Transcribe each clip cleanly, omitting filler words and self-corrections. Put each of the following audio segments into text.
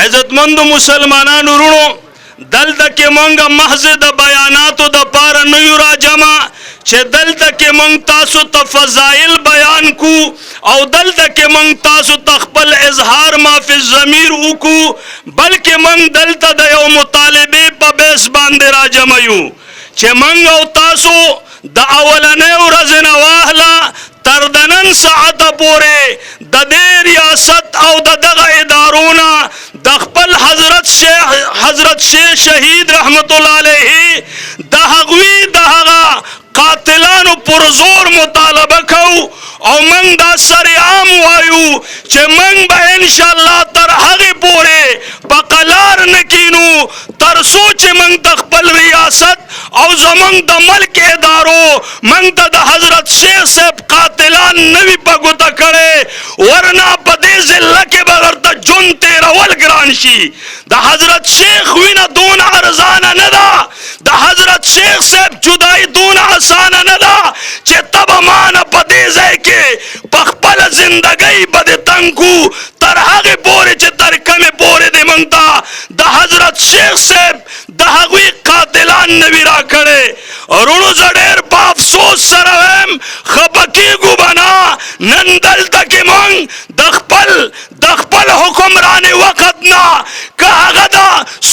عزتمند مسلمانان ورونو دلته کې مونږه محض د بیاناتو د پاره نه یو راجمع چې دلته کې مونږ تاسو ته فضایل بیان کو او دلته کې مونږ تاسو ته خپل اظهار ما فی الضمیر وکړو بلکې مونږ دلته د یو مطالبه په بیس باندې راجمع یو چې مونږ او تاسو د اولنې ورځ نه واهله تر د نن ساعته پورې د دې ریاست او د دغه ادارونه د خپل حضرت شیخ شهید رحمت الله علیه د هغوی د هغه قاتلانو پر زور مطالبه کو او من دا سریعام وایو چې من به ان شاء الله تر هغه پورې په قلار نکینو تر سوچ من د خپل ریاست او زمون د ملک ادارو من د حضرت شیخ صاحب قاتلان نوی پګوتا کړي ورنا په دې ځل کې بغیر د جون تیرول ګران شي د حضرت شیخ وینا دون ارزان نه ده د حضرت شیخ صاحب جدای دون آسان نه ده چې تب مان په دې ځای کې په خپل ژوندۍ بده تنګو تر هغه پورې چې تر کومه پورې دې مونږ د حضرت شیخ صاحب د هغوی قاتلان نوی را کړي ورونو زړه په افسوس سره هم خپکیږو بنا نن دلته کې مونږ د خپل حکمران وخت نه که هغه د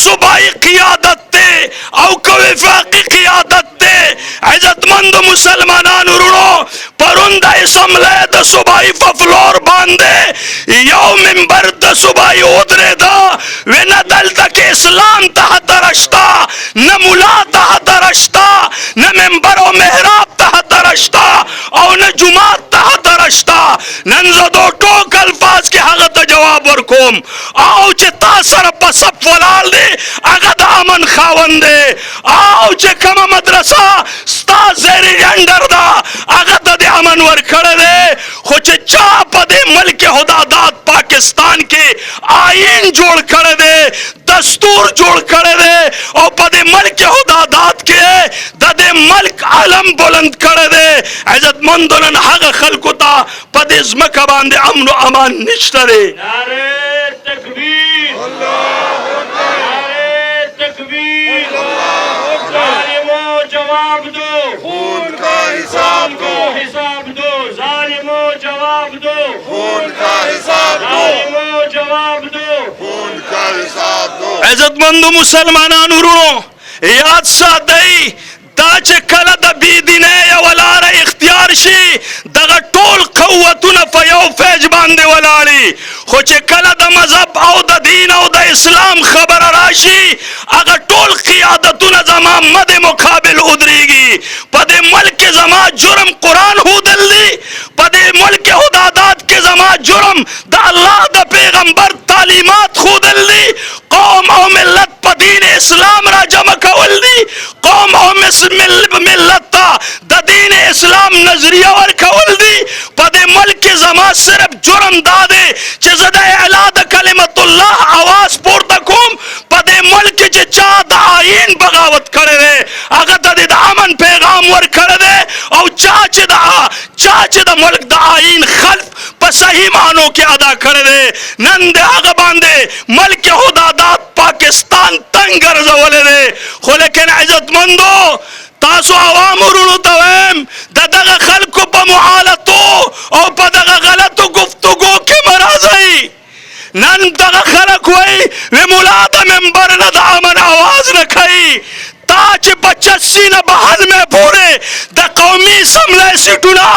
صوبایي قیادت ته او که وفاقي قیادت ته عزتمند مسلمانان ورونو پرون د اسمبلی د صوبایي په فلور باندې یو منبر د صوبایي ودرېده ونه دلته کې اسلام تحت رشته نه ملا تحت رشته نه منبر او محراب تحت رشته او نه جماعت تحت رشته نن زه دو ټوک الفاظ کې هغه ته جواب ورکوم او چې تا سره په صف ولاړ دی هغه د امن خاوند دی او چې کومه مدرسه ستا زیر جنډر ده هغه ته د امن ورکړی دی خو چې چا په دې ملک هدادات پاکستان کې آئین جوړ کړی دی دستور جوړ کړی دی او په دې ملک هدادات کې د دې ملک علم بلند کړی دی عزتمندو نن هغه خلکو ته په دې ځمکه باندې امن و امان نشته دی نعرہ تکبیر اللہ اکبر نعرہ تکبیر اللہ اکبر ظالمو جواب دو خون کا حساب دو ظالمو جواب دو خون کا حساب دو ظالمو جواب دو خون کا حساب دو عزتمندو مسلمانان ورونو یاد ساتئ دا چې کله د بېدینۍ یوه لاره اختیار شي دغه ټول قوتونه په یو فیج باندې ولاړي خو چې کله د مذهب او د دین او د اسلام خبره راشي هغه ټول قیادتونه زما مد مقابل ودرېږي په دې ملک زما جرم قرآن ښودل دي په دې ملک هدادات کې زما جرم د الله د پیغمبر تعلیمات ښودل دي قوم او ملت په دین اسلام را جمع کول دي قوم او ملت ته د دین اسلام نظریه ورکول دي په دې ملک زما صرف جرم دا دی چې زه د اعلا د کلمت الله اواز پورته کوم په دې ملک چې چا د آئین بغاوت کړی دی هغه ته د امن پیغام ورکړی دی او چا چې د ملک د آئین خلف په صحیح معنو کې ادا کړی دی نن د هغه باندې ملک هدادات پاکستان تنګ ګرځولی دی خو لیکن عزتمندو تاسو عوام ورونو ته وایم د دغه خلکو په معالتو او په دغه غلطو گفتگو کې مه راځئ نن دغه خلک وایي وی ملا د منبر نه د امن آواز نه کوي تا چې په 86 نه 92 پورې د قومي اسمبلی سیټونه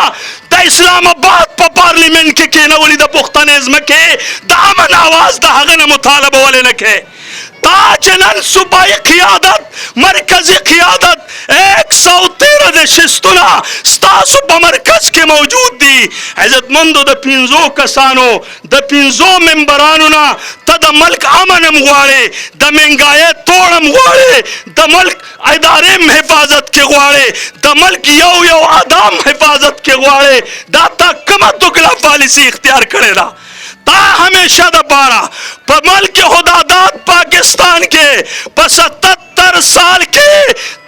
د اسلام آباد په پارلیمنت کې کېنولي د پښتنې ځمکې د امن آواز د هغه نه مطالبه ولې نه کوې تا چې نن صوبایي قیادت مرکزي قیادت 113 نشستونه ستاسو په مرکز کې موجود دي عزتمندو د 15 کسانو د 15 ممبرانو نه ته د ملک امن هم غواړې د مهنګایۍ توړ هم غواړې د ملک ادارې حفاظت کې غواړې د ملک یو ادام حفاظت کې غواړې دا تا کومه دوګلا پالیسي اختیار کړې ده تا ہمیشہ دا پارا پا ملک ہدادات پاکستان کے پا 77 سال کے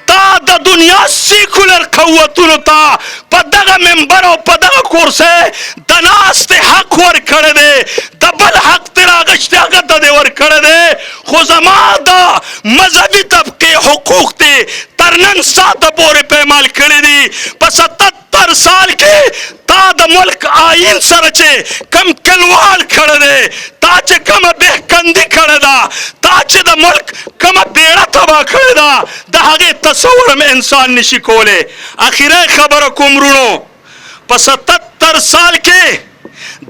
تا د دنیا سیکولر قوتونو ته په دغه منبر او په دغه کورسۍ د ناستې حق ورکړی دی، د بل حق ترې اخیستی هغه ته دې ورکړی دی. خو زما د مذهبي طبقې حقوق دې تر نن ساعته پورې پایمال کړي دي. په 77 سال کې تا د ملک آئین سره چې کم کلوال کړی دی، تا چې کومه بهکندي کړې ده، تا چې د ملک کومه بیړه تباه کړې ده، د هغې تصور هم انسان نشي کولی. اخیری خبره کوم وروڼو، په 77 سال کې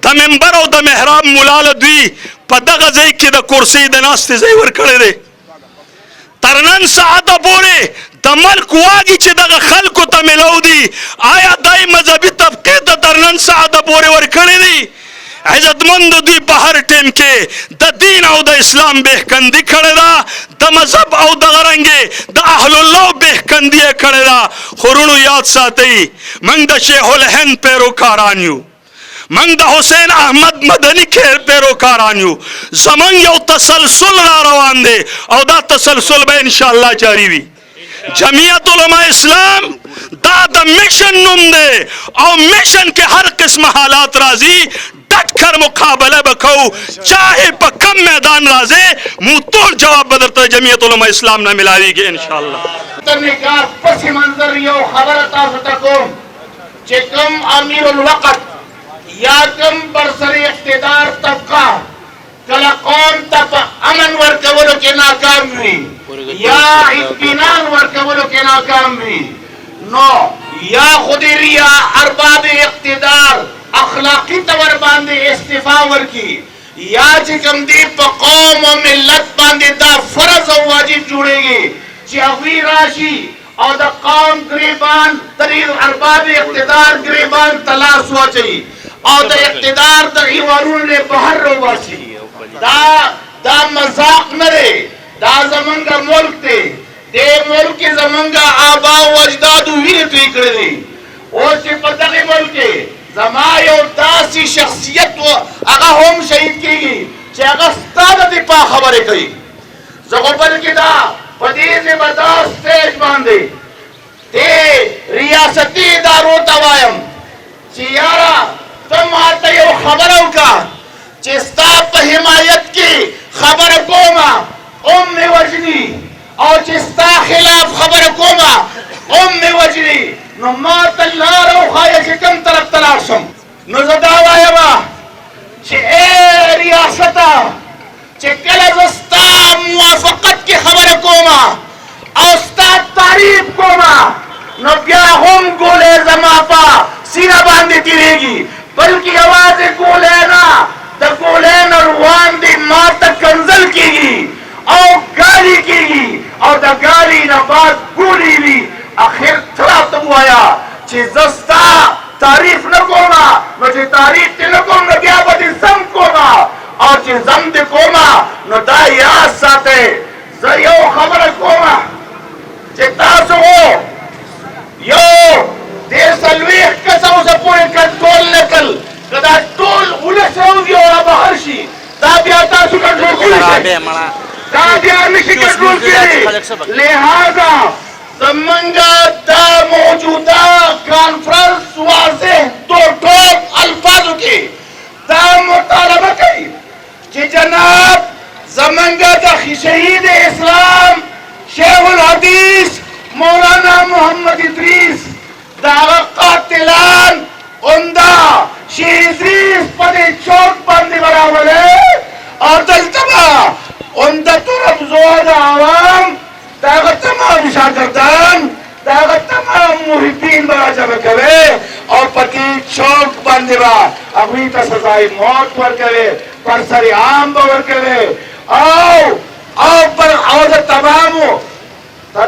د منبر او د محراب مولاله دوی په دغه ځای کې د کرسۍ د ناستې ځای ورکړی دی. تر نن ساعته پورې د ملک واګي چې دغه خلکو ته میلاو دي، آیا دای مذهبي طبقې ته تر نن ساعته پورې ورکړی دي؟ عزتمندو دوی په هر ټیم کې د دین او د اسلام بهکندي کړې ده، د مذهب او دغه رنګې د اهل الله بهکندي یې کړې ده. خو وروڼو یاد ساتئ، موږ د شیخ الهند پیروکاران یو، موږ د حسین احمد مدني پیروکاران یو. زموږ یو تسلسل را روان دی او دا تسلسل به انشاءالله جاری وي. جمعیت علماء اسلام دا د میشن نوم دی او میشن کې هر قسم حالات راځي، ډټ کر مقابله بکو، چاہے په کم میدان راځي، مو ټول جواب به درته جمعیت علماء اسلام نه ملاویږي انشاءالله. د نکاح پس منظر یو خبره تاسو ته کوم چې کوم امیر الوقت یا کوم برسر اقتدار طبقه کله قوم ته په امن ورکولو کې ناکام وي یا اطمینان ورکولو کې ناکام وي، نو یا خودی یا ارباب اقتدار اخلاقی طور باندې استعفا ورکی، یا چې کوم دی په قوم او ملت باندې دا فرض او واجب جوړیږي چې هغوی راشي او د قوم گریبان ترې ارباب اقتدار گریبان تلاس واچوي او د اقتدار د ایوارونو نه بهر راوباسي. دا مذاق نه دی، دا زمونږ ملک دی. دې ملک کې زمونږ آبا او اجدادو وینې توی کړې دي. اوس چې په دغه ملک کې زما یو داسې شخصیت هغه هم شهید کېږي چې هغه ستا د دفاع خبرې کوي. زه خو بلکې دا په دې زبردست سټیج باندې دې ریاستي ادارو ته وایم چې یاره ته ماته یو خبره وکړه چې ستا په حمایت کې خبره کومه ام مې وژني او چې ستا خلاف خبره کومه ام مې وژني، نو ماته لاره وښایه چې کوم طرف ته لاړ شم. نو زه دا وایم چې ای ریاسته چې کله زه ستا موافقت کې خبره کومه او ستا تعریف کومه، نو بیا هم ګولۍ زما په سینه باندې تېرېږي، بلکې یوازې ګولۍ نه، د ګولۍ نه روان دي ما ته کنځل کېږي او ګالي کېږي او د ګالي نه بعد ګولۍ وي. اخر ته راته ووایه چې زه ستا تعریف نه کومه، نو چې تعریف دې نه کوم نو بیا به دې زم کومه او چې زم دې کومه نو دا یاد ساتئ. زه یو خبره کومه چې تاسو یو دې څلوېښت کسه اوسه پورې کنټرول نه کړل، که دا ټول ولس راوځي او رابهر شي، دا بیا تاسو کنټرول کولی شئ، دا بیا نشي کنټرول کېدی. لہذا زمونږ دا موجوده کانفرنس واضح ټول الفاظو کې دا مطالبه کوي چې جناب زمونږ د شهید اسلام شیخ الحدیث مولانا محمد ادریس د هغه قاتلان عمده شیخ ادریس په دې چوک باندې براولې او دلته به عمده طرفزو د عوام د هغه تمام شاګردان د هغه تمام محبین به راجمع کوي او په دې چوک باندې به هغوی ته سزای موت ورکوي، پر سر عام به ورکوي او د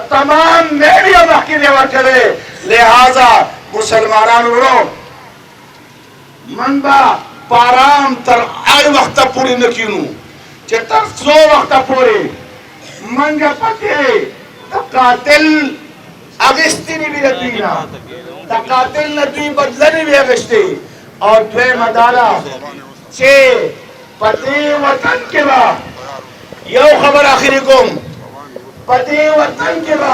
تمام میډیا مخکې دې ورکوي. لہذا مسلمانانو ورو من به په ارام تر هغه وخته پورې نه کینو چې تر څو وخته پورې منګه پکې د قاتل اغستې نه وي د دوی نه، د قاتل نه دوی بدله نه وي اغستې. او دویمه دا ده چې په دې وطن کې به یو خبر اخري کوم، په دې وطن کې به